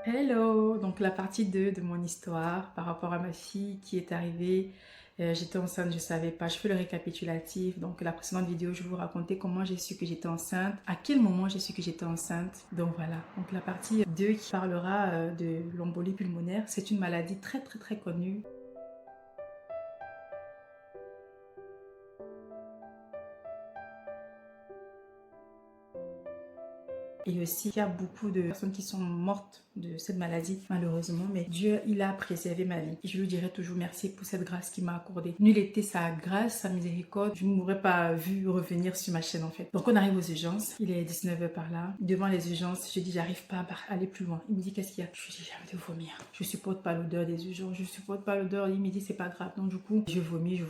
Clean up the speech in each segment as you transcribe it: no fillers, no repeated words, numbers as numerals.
Hello! Donc la partie 2 de mon histoire par rapport à ma fille qui est arrivée. J'étais enceinte, je ne savais pas. Je fais le récapitulatif. Donc la précédente vidéo, je vous racontais comment j'ai su que j'étais enceinte, à quel moment j'ai su que j'étais enceinte. Donc voilà. Donc la partie 2 qui parlera de l'embolie pulmonaire. C'est une maladie très connue. Et aussi, il y a beaucoup de personnes qui sont mortes de cette maladie, malheureusement. Mais Dieu, il a préservé ma vie. Et je lui dirai toujours merci pour cette grâce qu'il m'a accordée. Nulle était sa grâce, sa miséricorde. Je ne m'aurais pas vu revenir sur ma chaîne, en fait. Donc, on arrive aux urgences. Il est 19h par là. Devant les urgences, je dis, j'arrive pas à aller plus loin. Il me dit, qu'est-ce qu'il y a? Je lui dis, j'ai envie de vomir. Je supporte pas l'odeur des urgences. Je supporte pas l'odeur. Il me dit, c'est pas grave. Donc, du coup, je vomis.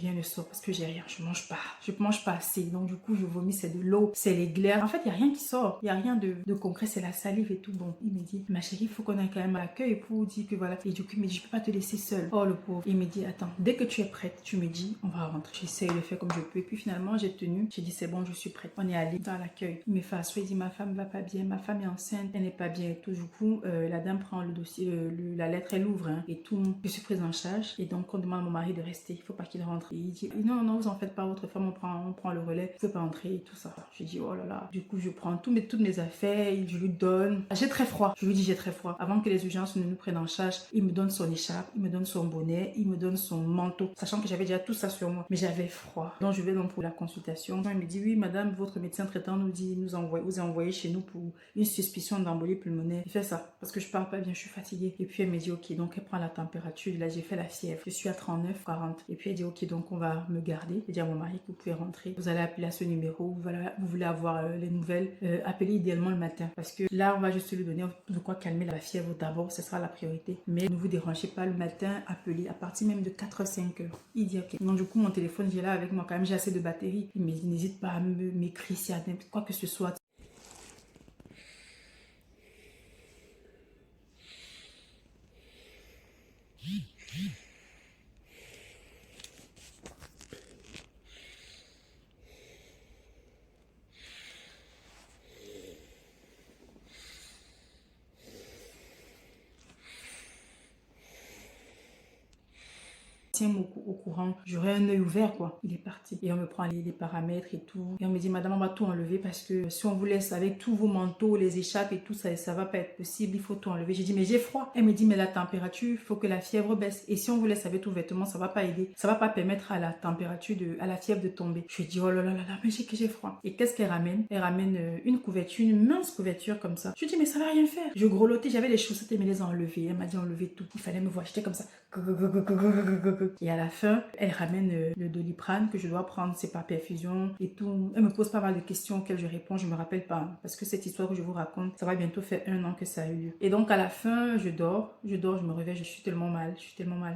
Rien ne sort parce que j'ai rien. Je mange pas. Je mange pas assez. Donc, du coup, je vomis. C'est de l'eau. C'est les glaires. En fait, il n'y a rien qui sort. Il n'y a rien de concret, c'est la salive et tout. Bon, il me dit, ma chérie, il faut qu'on ait quand même à l'accueil pour dire que voilà. Et du coup, il me dit, je peux pas te laisser seule. Oh, le pauvre. Il me dit, attends, dès que tu es prête, tu me dis, on va rentrer. J'essaye de faire comme je peux. Et puis finalement, j'ai tenu. J'ai dit, c'est bon, je suis prête. On est allé dans l'accueil. Il me fait asseoir, il dit, ma femme va pas bien, ma femme est enceinte, elle n'est pas bien et tout. Du coup, la dame prend le dossier, la lettre, elle ouvre hein, et tout. Je suis prise en charge. Et donc, on demande à mon mari de rester. Il faut pas qu'il rentre. Et il dit, non, vous en faites pas, votre femme, on prend le relais. Vous pouvez pas entrer et tout ça. Je dis, oh là là. Du coup, je prends toutes mes affaires, je lui donne. J'ai très froid. Je lui dis, j'ai très froid. Avant que les urgences ne nous prennent en charge, il me donne son écharpe, il me donne son bonnet, il me donne son manteau. Sachant que j'avais déjà tout ça sur moi. Mais j'avais froid. Donc, je vais donc pour la consultation. Il me dit, oui, madame, votre médecin traitant nous dit, vous a envoyé chez nous pour une suspicion d'embolie pulmonaire. Il fait ça. Parce que je parle pas bien, je suis fatiguée. Et puis, elle me dit, ok, donc elle prend la température. Là, j'ai fait la fièvre. Je suis à 39, 40. Et puis, elle dit, ok, donc on va me garder. Je dis à mon mari que vous pouvez rentrer. Vous allez appeler à ce numéro. Vous voulez avoir les nouvelles. Appelez idéalement le matin. Parce que là, on va juste lui donner de quoi calmer la fièvre d'abord. Ce sera la priorité. Mais ne vous dérangez pas le matin. Appelez à partir même de 4h-5h. Il dit, ok. Donc, du coup, mon téléphone, j'ai là avec moi. Quand même, j'ai assez de batterie. Il me dit, n'hésite pas à m'écrire s'il y a quoi que ce soit. Tiens au courant, j'aurais un œil ouvert quoi. Il est parti et on me prend les paramètres et tout et on me dit madame on va tout enlever parce que si on vous laisse avec tous vos manteaux, les écharpes et tout ça va pas être possible, il faut tout enlever. J'ai dit mais j'ai froid. Elle me dit mais la température, il faut que la fièvre baisse et si on vous laisse avec tout vêtement ça va pas aider, ça va pas permettre à la température à la fièvre de tomber. Je lui dis oh là là là là mais j'ai froid. Et qu'est-ce qu'elle ramène? Elle ramène une couverture, une mince couverture comme ça. Je lui dis mais ça va rien faire. Je grelottais, j'avais les chaussettes et me les a enlevées. Elle m'a dit enlever tout. Il fallait me voir, j'étais comme ça. Et à la fin, elle ramène le Doliprane que je dois prendre, c'est par perfusion et tout. Elle me pose pas mal de questions auxquelles je réponds, je me rappelle pas. Parce que cette histoire que je vous raconte, ça va bientôt faire 1 an que ça a eu lieu. Et donc à la fin, je dors, je me réveille, je suis tellement mal.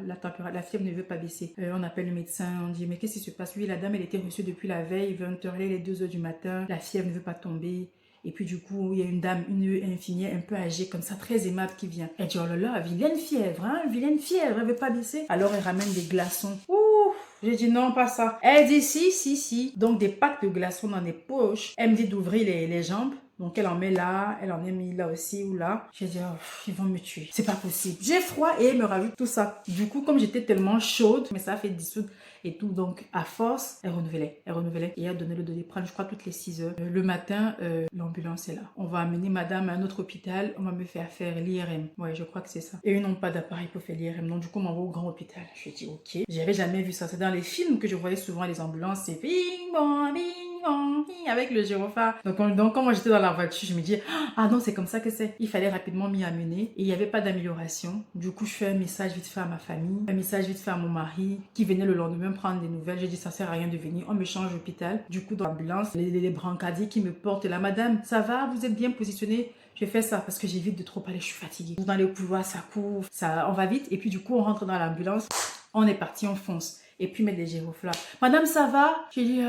La température, la fièvre ne veut pas baisser. On appelle le médecin, on dit mais qu'est-ce qui se passe? Oui, la dame, elle était reçue depuis la veille, 20h, elle est 2h du matin, la fièvre ne veut pas tomber. Et puis du coup, il y a une dame, une infirmière un peu âgée, comme ça, très aimable qui vient. Elle dit, oh là là, vilaine fièvre, elle veut pas baisser. Alors elle ramène des glaçons. Ouh, j'ai dit non, pas ça. Elle dit si. Donc des packs de glaçons dans les poches. Elle me dit d'ouvrir les jambes. Donc elle en met là, elle en a mis là aussi ou là. J'ai dit, oh, ils vont me tuer. C'est pas possible. J'ai froid et elle me rajoute tout ça. Du coup, comme j'étais tellement chaude, mais ça a fait dissoudre et tout. Donc à force, elle renouvelait. Et elle donnait le Doliprane, je crois, toutes les 6h. Le matin, l'ambulance est là. On va amener madame à un autre hôpital. On va me faire l'IRM. Ouais, je crois que c'est ça. Et eux n'ont pas d'appareil pour faire l'IRM. Donc du coup, on m'envoie au grand hôpital. Je dis, ok. J'avais jamais vu ça. C'est dans les films que je voyais souvent les ambulances. C'est bing, bong, bing. Avec le gyrophare. Donc quand moi j'étais dans la voiture, je me dis ah non, c'est comme ça que c'est. Il fallait rapidement m'y amener et il n'y avait pas d'amélioration. Du coup, je fais un message vite fait à ma famille, un message vite fait à mon mari qui venait le lendemain prendre des nouvelles. J'ai dit ça sert à rien de venir, on me change d'hôpital. Du coup, dans l'ambulance, les brancardiers qui me portent là, madame, ça va, vous êtes bien positionnée? Je fais ça parce que j'évite de trop parler, je suis fatiguée. Dans les couloirs, ça court, on va vite et puis du coup, on rentre dans l'ambulance, on est parti, on fonce. et puis mettre les gyrophares. Madame, ça va? J'ai dit,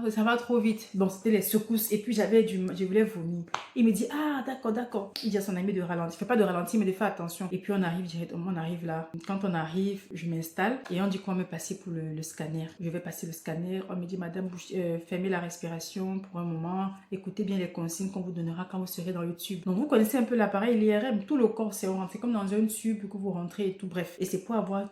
ça va trop vite. Bon, c'était les secousses et puis je voulais vomir. Il me dit, ah, d'accord, d'accord. Il dit à son ami de ralentir. Fais pas de ralentir, mais de faire attention. Et puis on arrive directement, on arrive là. Quand on arrive, je m'installe et on dit qu'on va me passer pour le scanner. Je vais passer le scanner. On me dit, madame, fermez la respiration pour un moment. Écoutez bien les consignes qu'on vous donnera quand vous serez dans le tube. Donc vous connaissez un peu l'appareil, l'IRM, tout le corps, c'est comme dans un tube que vous rentrez et tout. Bref. Et c'est pour avoir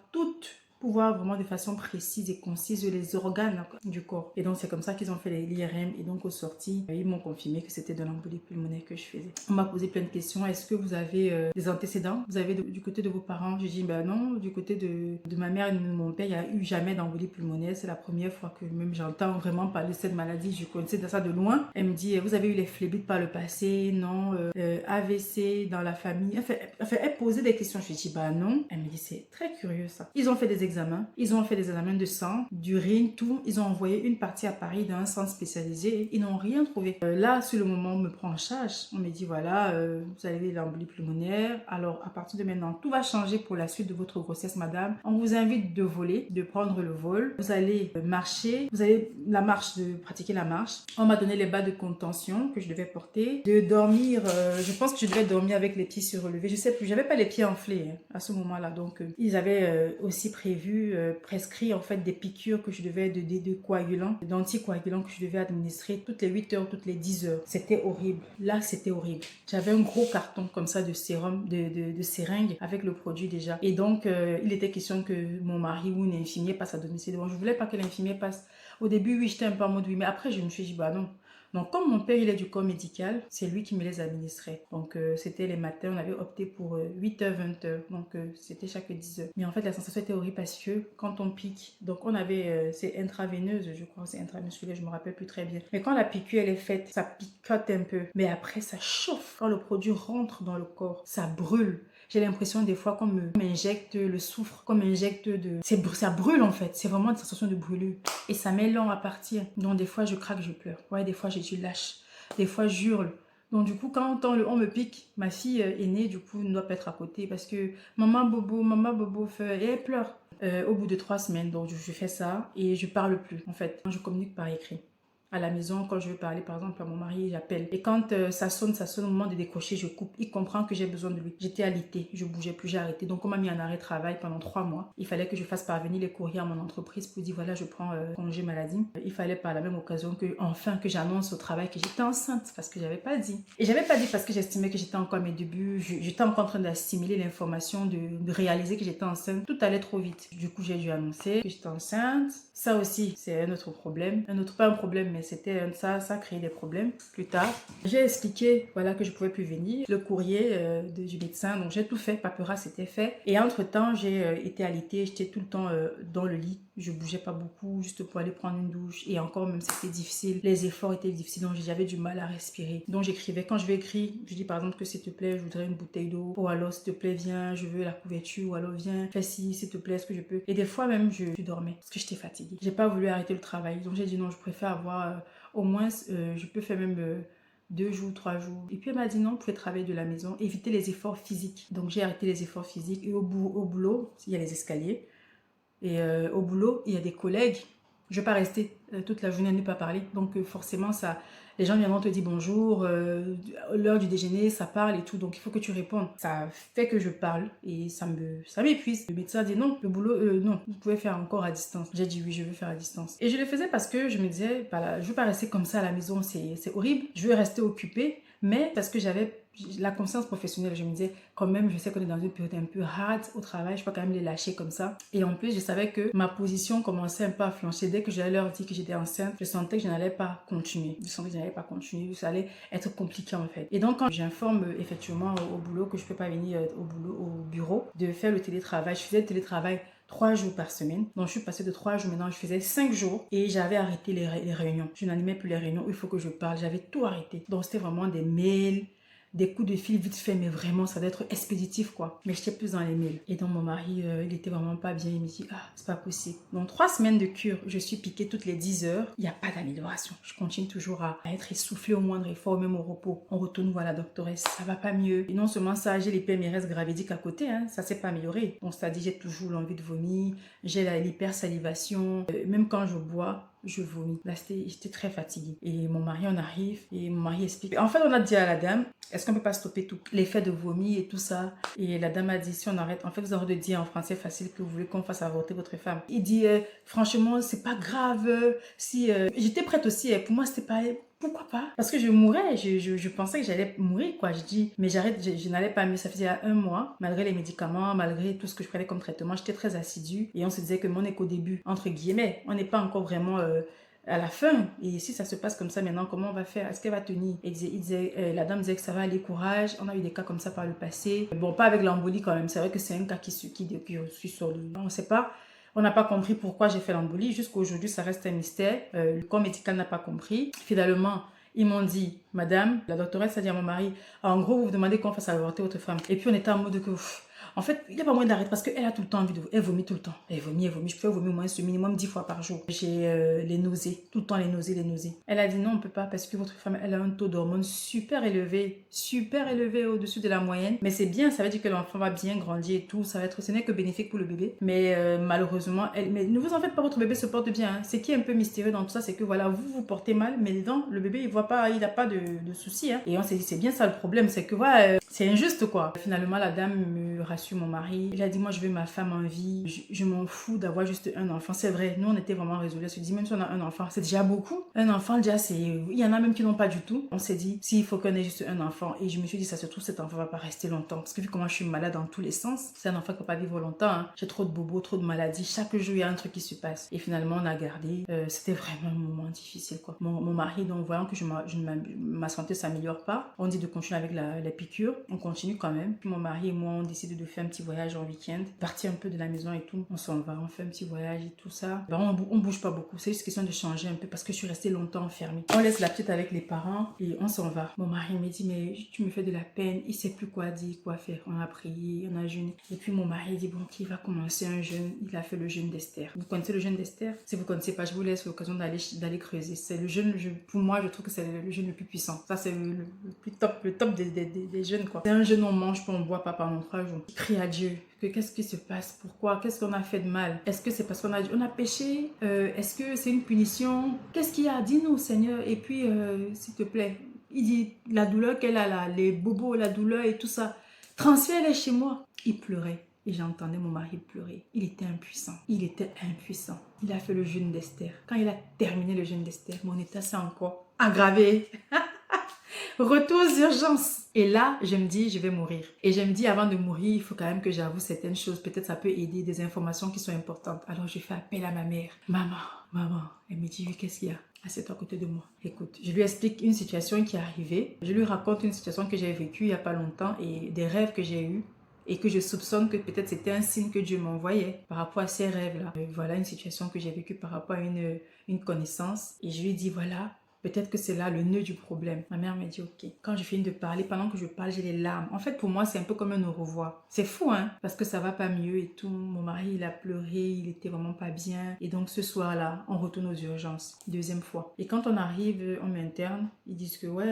pour voir vraiment de façon précise et concise les organes du corps. Et donc, c'est comme ça qu'ils ont fait l'IRM. Et donc, au sorti, ils m'ont confirmé que c'était de l'embolie pulmonaire que je faisais. On m'a posé plein de questions. Est-ce que vous avez des antécédents? Vous avez du côté de vos parents? Je dis, ben non. Du côté de ma mère et de mon père, il n'y a eu jamais d'embolie pulmonaire. C'est la première fois que même j'entends vraiment parler de cette maladie. Je connaissais ça de loin. Elle me dit, vous avez eu les phlébites par le passé? Non. AVC dans la famille? Enfin, elle posait des questions. Je dis, ben non. Elle me dit, c'est très curieux ça. Ils ont fait des examens. Ils ont fait des examens de sang, d'urine, tout. Ils ont envoyé une partie à Paris dans un centre spécialisé. Ils n'ont rien trouvé. Là, sur le moment, on me prend en charge. On me dit, voilà, vous avez l'embolie pulmonaire. Alors, à partir de maintenant, tout va changer pour la suite de votre grossesse, madame. On vous invite de voler, de prendre le vol. Vous allez marcher. Vous allez pratiquer la marche. On m'a donné les bas de contention que je devais porter. De dormir, je pense que je devais dormir avec les pieds surélevés. Je sais plus, j'avais pas les pieds enflés à ce moment-là. Donc, ils avaient aussi prescrit en fait des piqûres que je devais de coagulants, d'anticoagulants que je devais administrer toutes les 8 heures, toutes les 10 heures. C'était horrible. Là, c'était horrible. J'avais un gros carton comme ça de sérum, de seringue avec le produit déjà. Et donc, il était question que mon mari ou une infirmière passe à domicile. Bon, je voulais pas que l'infirmière passe. Au début, oui, j'étais un peu en mode oui, mais après, je me suis dit, bah non. Donc, comme mon père, il est du corps médical, c'est lui qui me les administrait. Donc, c'était les matins, on avait opté pour 8h, 20h. Donc, c'était chaque 10h. Mais en fait, la sensation était horrible parce que quand on pique, donc on avait, c'est intraveineuse, je crois, c'est intramusculaire, je me rappelle plus très bien. Mais quand la piqûre, elle est faite, ça picote un peu. Mais après, ça chauffe. Quand le produit rentre dans le corps, ça brûle. J'ai l'impression des fois qu'on m'injecte le soufre, qu'on m'injecte ça brûle en fait, c'est vraiment une sensation de brûlure. Et ça met long à partir. Donc des fois je craque, je pleure. Ouais, des fois je lâche. Des fois j'hurle. Donc du coup quand on me pique, ma fille aînée du coup ne doit pas être à côté parce que maman bobo, et elle pleure. Au bout de 3 semaines, donc je fais ça et je parle plus en fait. Je communique par écrit. À la maison, quand je veux parler par exemple à mon mari, j'appelle. Et quand ça sonne au moment de décrocher, je coupe. Il comprend que j'ai besoin de lui. J'étais alitée, je bougeais plus, j'ai arrêté. Donc on m'a mis en arrêt de travail pendant 3 mois. Il fallait que je fasse parvenir les courriers à mon entreprise pour dire voilà, je prends congé maladie. Il fallait par la même occasion que j'annonce au travail que j'étais enceinte parce que j'avais pas dit. Et j'avais pas dit parce que j'estimais que j'étais encore à mes débuts. J'étais encore en train d'assimiler l'information, de réaliser que j'étais enceinte. Tout allait trop vite. Du coup, j'ai dû annoncer que j'étais enceinte. Ça aussi, c'est un autre problème. Pas un problème, mais c'était ça créait des problèmes plus tard. J'ai expliqué voilà que je pouvais plus venir, le courrier du médecin, donc j'ai tout fait, paperasse c'était fait. Et entre temps j'ai été alitée, j'étais tout le temps dans le lit, je bougeais pas beaucoup juste pour aller prendre une douche et encore même c'était difficile, les efforts étaient difficiles donc j'avais du mal à respirer. Donc j'écrivais, quand je vais écrire, je dis par exemple que s'il te plaît je voudrais une bouteille d'eau, ou alors s'il te plaît viens je veux la couverture, ou alors viens fais ci s'il te plaît est-ce que je peux. Et des fois même je dormais parce que j'étais fatiguée. J'ai pas voulu arrêter le travail donc j'ai dit non, je préfère avoir au moins, je peux faire même 2 jours, 3 jours. Et puis elle m'a dit non, vous pouvez travailler de la maison, éviter les efforts physiques. Donc j'ai arrêté les efforts physiques et au boulot, il y a les escaliers. Et au boulot, il y a des collègues. Je ne vais pas rester toute la journée à ne pas parler. Donc forcément, les gens viendront te dire bonjour, l'heure du déjeuner, ça parle et tout. Donc il faut que tu répondes. Ça fait que je parle et ça m'épuise. Le médecin a dit non, le boulot, non, vous pouvez faire encore à distance. J'ai dit oui, je veux faire à distance. Et je le faisais parce que je me disais, je ne veux pas rester comme ça à la maison, c'est horrible. Je veux rester occupée. Mais parce que j'avais la conscience professionnelle, je me disais quand même, je sais qu'on est dans une période un peu hard au travail, je peux quand même les lâcher comme ça. Et en plus, je savais que ma position commençait un peu à flancher. Dès que j'allais leur dire que j'étais enceinte, je sentais que je n'allais pas continuer. Ça allait être compliqué en fait. Et donc, quand j'informe effectivement au boulot que je ne peux pas venir au bureau, de faire le télétravail, je faisais le télétravail 3 jours par semaine. Donc, je suis passée de 3 jours, maintenant je faisais 5 jours et j'avais arrêté les réunions. Je n'animais plus les réunions où il faut que je parle. J'avais tout arrêté. Donc, c'était vraiment des mails, des coups de fil vite fait, mais vraiment, ça doit être expéditif, quoi. Mais j'étais plus dans les mails. Et donc, mon mari, il était vraiment pas bien. Il me dit, ah, c'est pas possible. Donc, 3 semaines de cure, je suis piquée toutes les 10 heures. Il n'y a pas d'amélioration. Je continue toujours à être essoufflée au moindre effort, même au repos. On retourne voir la doctoresse. Ça va pas mieux. Et non seulement ça, j'ai les PMRS gravidiques à côté, hein. Ça s'est pas amélioré. Donc, c'est-à-dire, j'ai toujours l'envie de vomir. J'ai l'hypersalivation. Même quand je bois, je vomis. Là, j'étais très fatiguée. Et mon mari, on arrive et mon mari explique. En fait, on a dit à la dame, est-ce qu'on peut pas stopper tout? L'effet de vomi et tout ça. Et la dame a dit, si on arrête, en fait, vous aurez de dire en français facile que vous voulez qu'on fasse avorter votre femme. Il dit, franchement, c'est pas grave. Si j'étais prête aussi. Pour moi, c'était pas... Pourquoi pas? Parce que je mourais, je pensais que j'allais mourir, quoi. Je dis, mais j'arrête, je n'allais pas mieux. Ça faisait 1 mois, malgré les médicaments, malgré tout ce que je prenais comme traitement, j'étais très assidue. Et on se disait que mon est qu'au début, entre guillemets, on n'est pas encore vraiment à la fin. Et si ça se passe comme ça maintenant, comment on va faire? Est-ce qu'elle va tenir? La dame disait que ça va aller, courage. On a eu des cas comme ça par le passé. Bon, pas avec l'embolie quand même. C'est vrai que c'est un cas qui suis sur le... On ne sait pas. On n'a pas compris pourquoi j'ai fait l'embolie. Jusqu'à aujourd'hui, ça reste un mystère. Le corps médical n'a pas compris. Finalement, ils m'ont dit, madame, la doctoresse a dit à mon mari, en gros, vous demandez qu'on fasse avorter votre femme. Et puis, on était en mode que... En fait, il n'y a pas moyen d'arrêter parce qu'elle a tout le temps envie de... Elle vomit tout le temps. Elle vomit. Je peux vomir au moins ce minimum 10 fois par jour. J'ai les nausées. Tout le temps les nausées. Elle a dit non, on ne peut pas parce que votre femme, elle a un taux d'hormones super élevé. Super élevé au-dessus de la moyenne. Mais c'est bien, ça veut dire que l'enfant va bien grandir et tout. Ça va être, ce n'est que bénéfique pour le bébé. Mais malheureusement, mais ne vous en faites pas, votre bébé se porte bien. Hein. Ce qui est un peu mystérieux dans tout ça, c'est que voilà, vous portez mal, mais dedans, le bébé, il voit pas, il n'a pas de soucis. Hein. Et on s'est dit, c'est bien ça le problème, c'est que voilà, c'est injuste quoi. Finalement, la dame me rassure mon mari. Il a dit, moi, je veux ma femme en vie. Je m'en fous d'avoir juste un enfant. C'est vrai, nous, on était vraiment résolus. On se dit, même si on a un enfant, c'est déjà beaucoup. Un enfant, déjà, il y en a même qui n'ont pas du tout. On s'est dit, s'il faut qu'on ait juste un enfant. Et je me suis dit, ça se trouve, cet enfant va pas rester longtemps. Parce que vu comment je suis malade dans tous les sens, c'est un enfant qui ne peut pas vivre longtemps. Hein. J'ai trop de bobos, trop de maladies. Chaque jour, il y a un truc qui se passe. Et finalement, on a gardé. C'était vraiment un moment difficile, quoi. Mon mari, donc, voyant que ma santé s'améliore pas, on dit de continuer avec la piqûre. On continue quand même. Puis mon mari et moi, on décide de faire un petit voyage en week-end, partir un peu de la maison et tout. On s'en va, on fait un petit voyage et tout ça. Ben, on bouge pas beaucoup. C'est juste question de changer un peu parce que je suis restée longtemps enfermée. On laisse la petite avec les parents et on s'en va. Mon mari me dit, mais tu me fais de la peine. Il sait plus quoi dire, quoi faire. On a prié, on a jeûné. Et puis mon mari dit, bon, qui va commencer un jeûne. Il a fait le jeûne d'Esther. Vous connaissez le jeûne d'Esther? Si vous connaissez pas, je vous laisse l'occasion d'aller creuser. C'est le jeûne, pour moi, je trouve que c'est le jeûne le plus puissant. Ça, c'est le plus top, le top des jeûnes, quoi. C'est un jeûne, on mange pas, on boit pas pendant 3 jours. Il crie à Dieu. Qu'est-ce qui se passe? Pourquoi? Qu'est-ce qu'on a fait de mal? Est-ce que c'est parce qu'on a péché? Est-ce que c'est une punition? Qu'est-ce qu'il y a? Dis-nous, Seigneur. Et puis, s'il te plaît, il dit, la douleur qu'elle a là, les bobos, la douleur et tout ça, transfère-les chez moi. Il pleurait. Et j'entendais mon mari pleurer. Il était impuissant. Il était impuissant. Il a fait le jeûne d'Esther. Quand il a terminé le jeûne d'Esther, mon état s'est encore aggravé. Retour aux urgences. Et là, je me dis, je vais mourir. Et je me dis, avant de mourir, il faut quand même que j'avoue certaines choses. Peut-être ça peut aider, des informations qui sont importantes. Alors, je fais appel à ma mère. Maman. Elle me dit, oui, qu'est-ce qu'il y a? Assieds-toi à côté de moi. Écoute, je lui explique une situation qui est arrivée. Je lui raconte une situation que j'ai vécue il n'y a pas longtemps et des rêves que j'ai eus. Et que je soupçonne que peut-être c'était un signe que Dieu m'envoyait par rapport à ces rêves-là. Voilà une situation que j'ai vécue par rapport à une connaissance. Et je lui dis, voilà, peut-être que c'est là le nœud du problème. Ma mère m'a dit, ok. Quand je finis de parler, pendant que je parle, j'ai les larmes. En fait, pour moi, c'est un peu comme un au revoir. C'est fou, hein? Parce que ça va pas mieux et tout. Mon mari, il a pleuré, il était vraiment pas bien. Et donc, ce soir-là, on retourne aux urgences. 2e fois. Et quand on arrive, on m'interne. Ils disent que, ouais,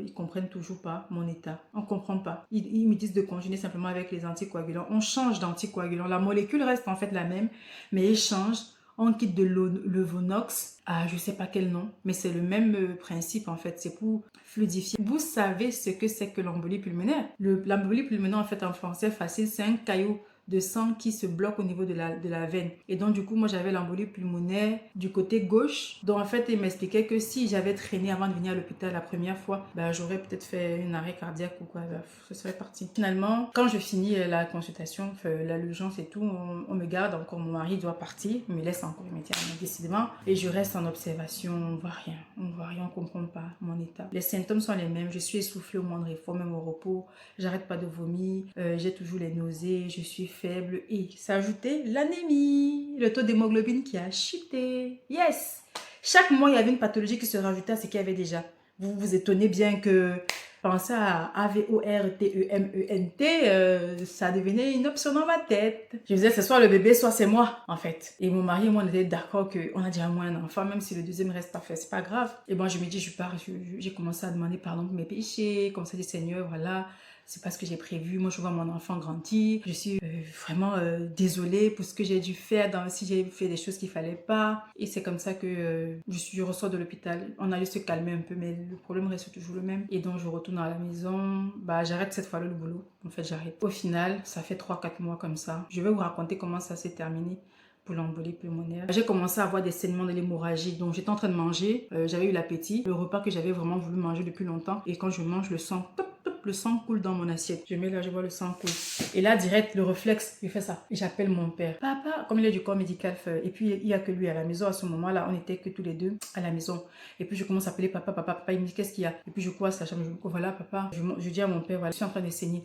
ils comprennent toujours pas mon état. On comprend pas. Ils me disent de continuer simplement avec les anticoagulants. On change d'anticoagulants. La molécule reste en fait la même, mais elle change. On quitte de l'Evonox à je ne sais pas quel nom, mais c'est le même principe en fait, c'est pour fluidifier. Vous savez ce que c'est que l'embolie pulmonaire? L'embolie pulmonaire en fait en français facile, c'est un caillot de sang qui se bloque au niveau de la veine. Et donc du coup, moi j'avais l'embolie pulmonaire du côté gauche. Donc en fait, il m'expliquait que si j'avais traîné avant de venir à l'hôpital la première fois, ben, j'aurais peut-être fait un arrêt cardiaque ou quoi, ben, ce serait parti. Finalement, quand je finis la consultation, l'urgence et tout, on me garde encore, mon mari doit partir, il me laisse encore immédiatement, décidément. Et je reste en observation, on voit rien, on comprend pas mon état. Les symptômes sont les mêmes, je suis essoufflée au moindre effort, même au repos, j'arrête pas de vomir, j'ai toujours les nausées, je suis faible et s'ajouter l'anémie, le taux d'hémoglobine qui a chuté. Yes! Chaque mois, il y avait une pathologie qui se rajoutait à ce qu'il y avait déjà. Vous vous étonnez bien que penser à AVORTEMENT, ça devenait une option dans ma tête. Je disais, c'est soit le bébé, soit c'est moi, en fait. Et mon mari et moi, on était d'accord qu'on a déjà moins un enfant, même si le deuxième reste parfait, c'est pas grave. Et bon, je me dis, j'ai commencé à demander pardon pour mes péchés, comme ça, dit Seigneur, voilà. C'est pas ce que j'ai prévu. Moi, je vois mon enfant grandir. Je suis vraiment désolée pour ce que j'ai dû faire, si j'ai fait des choses qu'il fallait pas. Et c'est comme ça que je ressors de l'hôpital. On a dû se calmer un peu, mais le problème reste toujours le même. Et donc, je retourne à la maison. Bah, j'arrête cette fois-là le boulot. En fait, j'arrête. Au final, ça fait 3-4 mois comme ça. Je vais vous raconter comment ça s'est terminé pour l'embolie pulmonaire. J'ai commencé à avoir des saignements de l'hémorragie. Donc, j'étais en train de manger. J'avais eu l'appétit. Le repas que j'avais vraiment voulu manger depuis longtemps. Et quand je mange, le sang, le sang coule dans mon assiette. Je mets là, je vois le sang coule. Et là, direct, le réflexe, je fais ça. Et j'appelle mon père. Papa, comme il est du corps médical, et puis il n'y a que lui à la maison à ce moment-là, on n'était que tous les deux à la maison. Et puis je commence à appeler papa, papa, papa, il me dit qu'est-ce qu'il y a? Et puis je cours à sa chambre, je me dis voilà papa, je dis à mon père, voilà, je suis en train de saigner.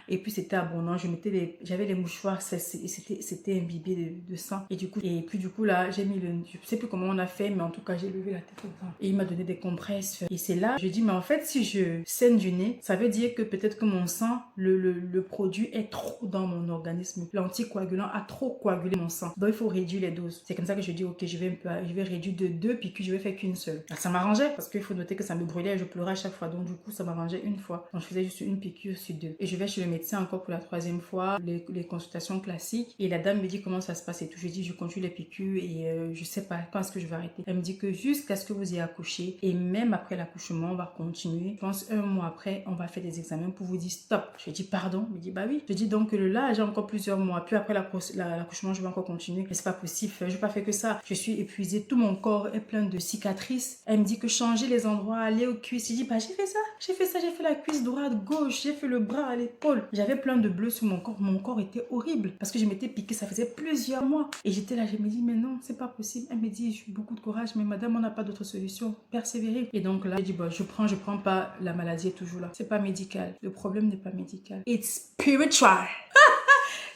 Et puis c'était abondant, j'avais les mouchoirs, c'était imbibé de sang. Et puis du coup là, j'ai mis je sais plus comment on a fait, mais en tout cas j'ai levé la tête. Et il m'a donné des compresses. Et c'est là, je dis mais en fait si je saigne du nez, ça veut dire que peut-être que mon sang, le produit est trop dans mon organisme. L'anticoagulant a trop coagulé mon sang. Donc il faut réduire les doses. C'est comme ça que je dis ok, je vais réduire de 2 puis que je vais faire qu'une seule. Alors, ça m'arrangeait parce qu'il faut noter que ça me brûlait et je pleurais à chaque fois. Donc du coup ça m'arrangeait une fois. Donc je faisais juste une piqûre sur 2. Et je vais chez le médecin encore pour la 3e fois, les consultations classiques. Et la dame me dit comment ça se passe et tout. Je dis je continue les piqûres et je sais pas quand est-ce que je vais arrêter. Elle me dit que jusqu'à ce que vous ayez accouché et même après l'accouchement on va continuer. Je pense 1 mois après on va faire des examens pour vous dire stop. Je dis pardon. Il me dit bah oui. Je dis donc là j'ai encore plusieurs mois. Puis après l'accouchement je vais encore continuer. Mais c'est pas possible. Je n'ai pas fait que ça. Je suis épuisée. Tout mon corps est plein de cicatrices. Elle me dit que changer les endroits, aller aux cuisses. Je dis bah j'ai fait ça. J'ai fait la cuisse droite, gauche. J'ai fait le bras à l'épaule. J'avais plein de bleus sur mon corps. Mon corps était horrible parce que je m'étais piquée. Ça faisait plusieurs mois. Et j'étais là. Je me dis mais non c'est pas possible. Elle me dit j'ai beaucoup de courage mais madame on n'a pas d'autre solution. Persévérer. Et donc là j'ai dit bah je prends pas. La maladie est toujours là. C'est pas médical. Le problème n'est pas médical. It's spiritual.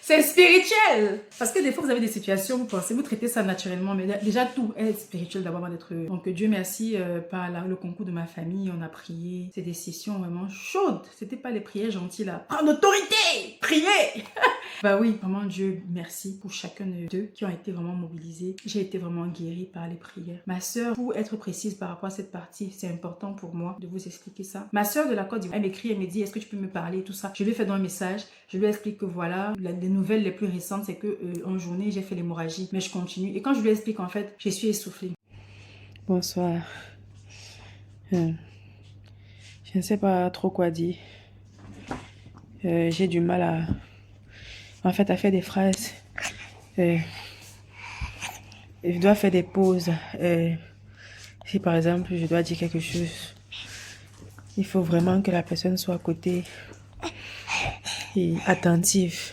C'est spirituel. Parce que des fois, vous avez des situations, vous pensez, vous traitez ça naturellement, mais déjà, tout est spirituel d'abord avant d'être... Donc, Dieu merci, par le concours de ma famille, on a prié. C'est des sessions vraiment chaudes. C'était pas les prières gentilles, là. Prendre autorité! Prier! Bah oui, vraiment Dieu merci pour chacun d'eux qui ont été vraiment mobilisés. J'ai été vraiment guérie par les prières. Ma soeur, pour être précise par rapport à cette partie, c'est important pour moi de vous expliquer ça. Ma soeur de la Côte d'Ivoire, elle m'écrit, elle me dit, est-ce que tu peux me parler, tout ça. Je lui ai fait dans un message, je lui explique que voilà, les nouvelles les plus récentes, c'est que en journée, j'ai fait l'hémorragie, mais je continue. Et quand je lui explique, en fait, je suis essoufflée. Bonsoir. Je ne sais pas trop quoi dire. J'ai du mal à faire des phrases. Je dois faire des pauses. Si par exemple, je dois dire quelque chose, il faut vraiment que la personne soit à côté et attentive.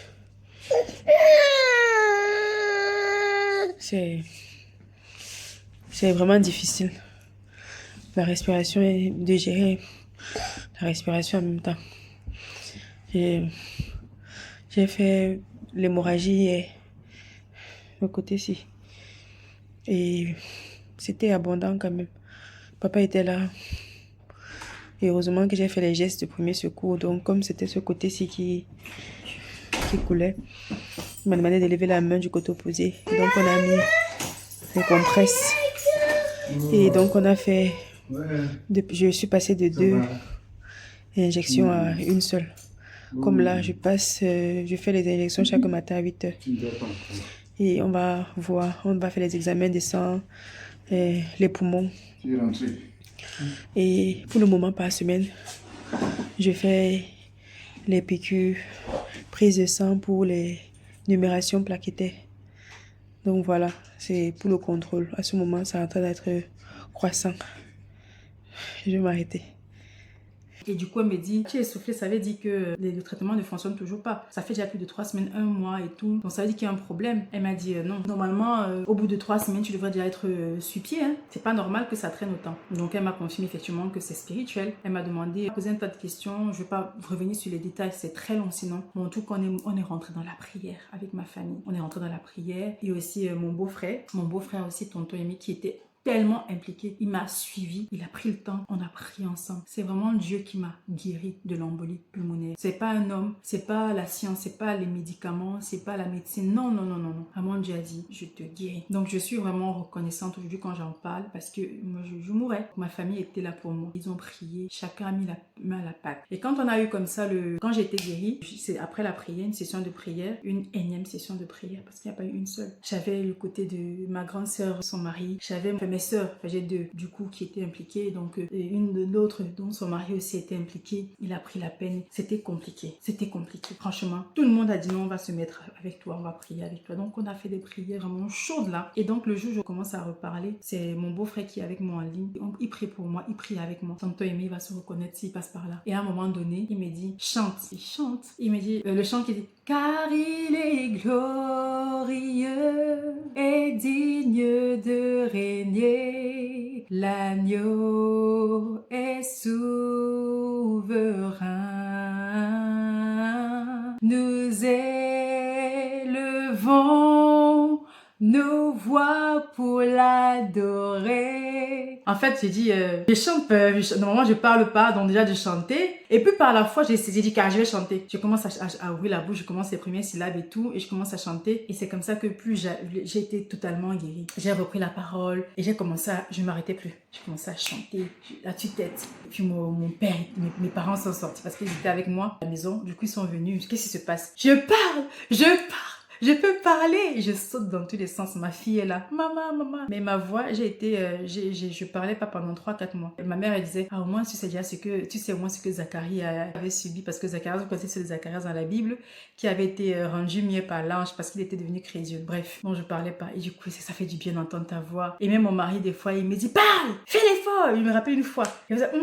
C'est vraiment difficile. La respiration et de gérer la respiration en même temps. J'ai fait l'hémorragie et le côté-ci. Et c'était abondant quand même. Papa était là. Et heureusement que j'ai fait les gestes de premier secours. Donc comme c'était ce côté-ci qui coulait, il m'a demandé de lever la main du côté opposé. Donc on a mis les compresses. Et donc on a fait... je suis passée de 2 injections à une seule. Comme là, je fais les injections chaque matin à 8 heures. Et on va faire les examens de sang, les poumons. Et pour le moment, par semaine, je fais les piqûres, prise de sang pour les numérations plaquettaires. Donc voilà, c'est pour le contrôle. À ce moment, ça est en train d'être croissant. Je vais m'arrêter. Et du coup, elle me dit, tu es essoufflée, ça veut dire que le traitement ne fonctionne toujours pas. Ça fait déjà plus de 3 semaines, 1 mois et tout. Donc ça veut dire qu'il y a un problème. Elle m'a dit, non, normalement, au bout de 3 semaines, tu devrais déjà être sur pied. Hein. C'est pas normal que ça traîne autant. Donc elle m'a confirmé effectivement que c'est spirituel. Elle m'a demandé, poser un tas de questions. Je vais pas revenir sur les détails, c'est très long sinon. Bon, en tout cas, on est rentré dans la prière avec ma famille. On est rentré dans la prière. Et aussi mon beau-frère aussi, tonton Amy, qui était tellement impliqué. Il m'a suivi, il a pris le temps, on a prié ensemble. C'est vraiment Dieu qui m'a guéri de l'embolie pulmonaire. C'est pas un homme, c'est pas la science, c'est pas les médicaments, c'est pas la médecine. Non, non, non, non, non. Vraiment, Dieu a dit, je te guéris. Donc, je suis vraiment reconnaissante aujourd'hui quand j'en parle parce que moi, je mourais. Ma famille était là pour moi. Ils ont prié, chacun a mis la main à la pâte. Et quand on a eu comme ça, quand j'ai été guérie, c'est après la prière, une session de prière, une énième session de prière parce qu'il n'y a pas eu une seule. J'avais le côté de ma grande sœur, son mari, j'avais mes sœurs, j'ai deux du coup qui étaient impliquées, donc une de l'autre dont son mari aussi était impliqué. Il a pris la peine. C'était compliqué, franchement. Tout le monde a dit non, on va se mettre avec toi, on va prier avec toi. Donc on a fait des prières vraiment chaudes là. Et donc le jour où je commence à reparler, c'est mon beau-frère qui est avec moi en ligne. Il prie pour moi, il prie avec moi. Tonton Aimé, il va se reconnaître s'il passe par là. Et à un moment donné, il me dit chante. Il chante. Il me dit le chant qui dit car il est glorieux et digne de régner. L'agneau est souverain. Nous élevons nos voix pour l'adorer. En fait, j'ai dit, je chante, normalement je parle pas, donc déjà de chanter. Et puis par la fois, j'ai dit, car je vais chanter. Je commence à ouvrir la bouche, je commence les premières syllabes et tout, et je commence à chanter. Et c'est comme ça que plus j'ai été totalement guérie. J'ai repris la parole et j'ai commencé je ne m'arrêtais plus. J'ai commencé à chanter à tue-tête. Puis mon père, mes parents sont sortis parce qu'ils étaient avec moi à la maison. Du coup, ils sont venus. Qu'est-ce qui se passe? Je parle. Je peux parler. Je saute dans tous les sens. Ma fille est là. Maman, maman. Mais ma voix, je parlais pas pendant 3-4 mois. Ma mère, elle disait, au moins, tu sais au moins ce que Zacharie avait subi. Parce que Zacharie, vous connaissez le Zacharias dans la Bible, qui avait été rendu mieux par l'ange parce qu'il était devenu crédible. Bref, bon, je parlais pas. Et du coup, ça fait du bien d'entendre ta voix. Et même mon mari, des fois, il me dit, parle, fais l'effort. Il me rappelle une fois. Il me disait,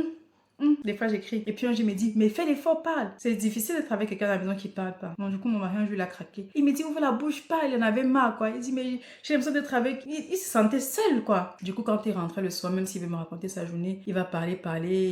des fois j'écris et puis un jour il me dit mais fais l'effort, parle. C'est difficile d'être avec quelqu'un à la maison qui parle pas. Donc du coup mon mari un jour il a craqué. Il me dit ouvre la bouche, parle. Il en avait marre quoi. Il dit mais j'ai l'impression d'être avec. Il se sentait seul quoi. Du coup quand il rentrait le soir, même s'il veut me raconter sa journée, il va parler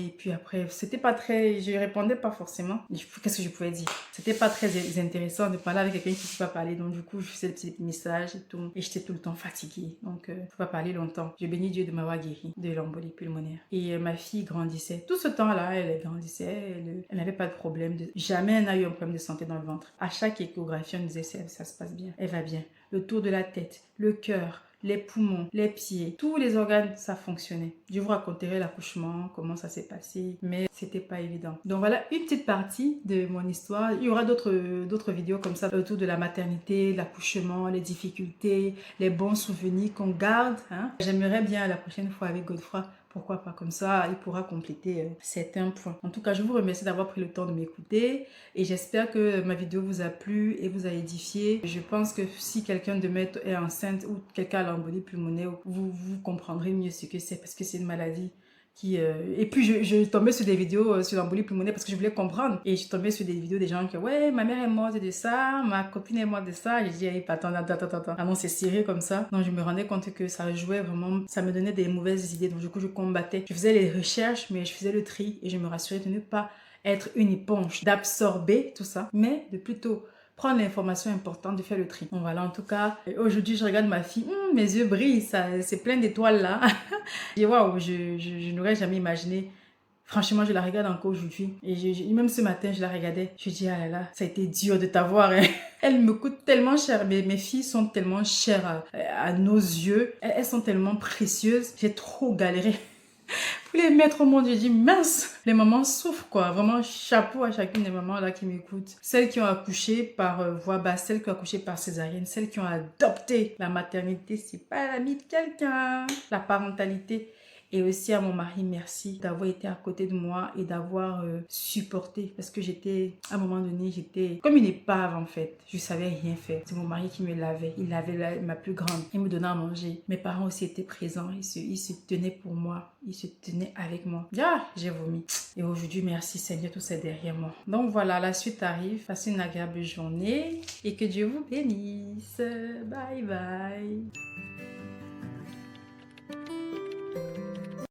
et puis après c'était pas très, je répondais pas forcément. Qu'est-ce que je pouvais dire? C'était pas très intéressant de parler avec quelqu'un qui ne peut pas parler. Donc du coup je faisais des petits messages et tout et j'étais tout le temps fatiguée. Donc faut pas parler longtemps. Je bénis Dieu de m'avoir guéri de l'embolie pulmonaire. Et ma fille grandissait. Tout ce temps-là, elle grandissait, elle n'avait pas de problème. Jamais elle n'a eu un problème de santé dans le ventre. À chaque échographie, on disait ça se passe bien, elle va bien. Le tour de la tête, le cœur, les poumons, les pieds, tous les organes, ça fonctionnait. Je vous raconterai l'accouchement, comment ça s'est passé, mais c'était pas évident. Donc voilà une petite partie de mon histoire. Il y aura d'autres vidéos comme ça autour de la maternité, l'accouchement, les difficultés, les bons souvenirs qu'on garde. J'aimerais bien la prochaine fois avec Godefroy. Pourquoi pas, comme ça, il pourra compléter certains points. En tout cas, je vous remercie d'avoir pris le temps de m'écouter et j'espère que ma vidéo vous a plu et vous a édifié. Je pense que si quelqu'un de mettre est enceinte ou quelqu'un a l'embolie pulmonaire, vous comprendrez mieux ce que c'est parce que c'est une maladie et puis je tombais sur des vidéos sur l'embolie pulmonaire parce que je voulais comprendre et je tombais sur des vidéos des gens qui ouais ma mère est morte de ça, ma copine est morte de ça. J'ai dit hey, attends ah non c'est sérieux comme ça. Donc je me rendais compte que ça jouait vraiment, ça me donnait des mauvaises idées. Donc du coup je combattais, je faisais les recherches mais je faisais le tri et je me rassurais de ne pas être une éponge, d'absorber tout ça mais de plutôt prendre l'information importante, de faire le tri. Bon voilà, en tout cas, aujourd'hui je regarde ma fille, mes yeux brillent, c'est plein d'étoiles là. Et waouh, je n'aurais jamais imaginé. Franchement, je la regarde encore aujourd'hui. Et même ce matin, je la regardais. Je dis, ah là là, ça a été dur de t'avoir. Hein. Elle me coûte tellement cher. Mes filles sont tellement chères à nos yeux. Elles sont tellement précieuses. J'ai trop galéré. Pour les mettre au monde, j'ai dit mince, les mamans souffrent quoi. Vraiment chapeau à chacune des mamans là qui m'écoutent. Celles qui ont accouché par voie basse, celles qui ont accouché par césarienne, celles qui ont adopté. La maternité, c'est pas l'ami de quelqu'un. La parentalité. Et aussi à mon mari, merci d'avoir été à côté de moi et d'avoir supporté. Parce que à un moment donné, j'étais comme une épave en fait. Je savais rien faire. C'est mon mari qui me lavait. Il lavait ma plus grande. Il me donnait à manger. Mes parents aussi étaient présents. Ils se tenaient pour moi. Ils se tenaient avec moi. Ah, j'ai vomi. Et aujourd'hui, merci Seigneur, tout ça est derrière moi. Donc voilà, la suite arrive. Passez une agréable journée et que Dieu vous bénisse. Bye bye.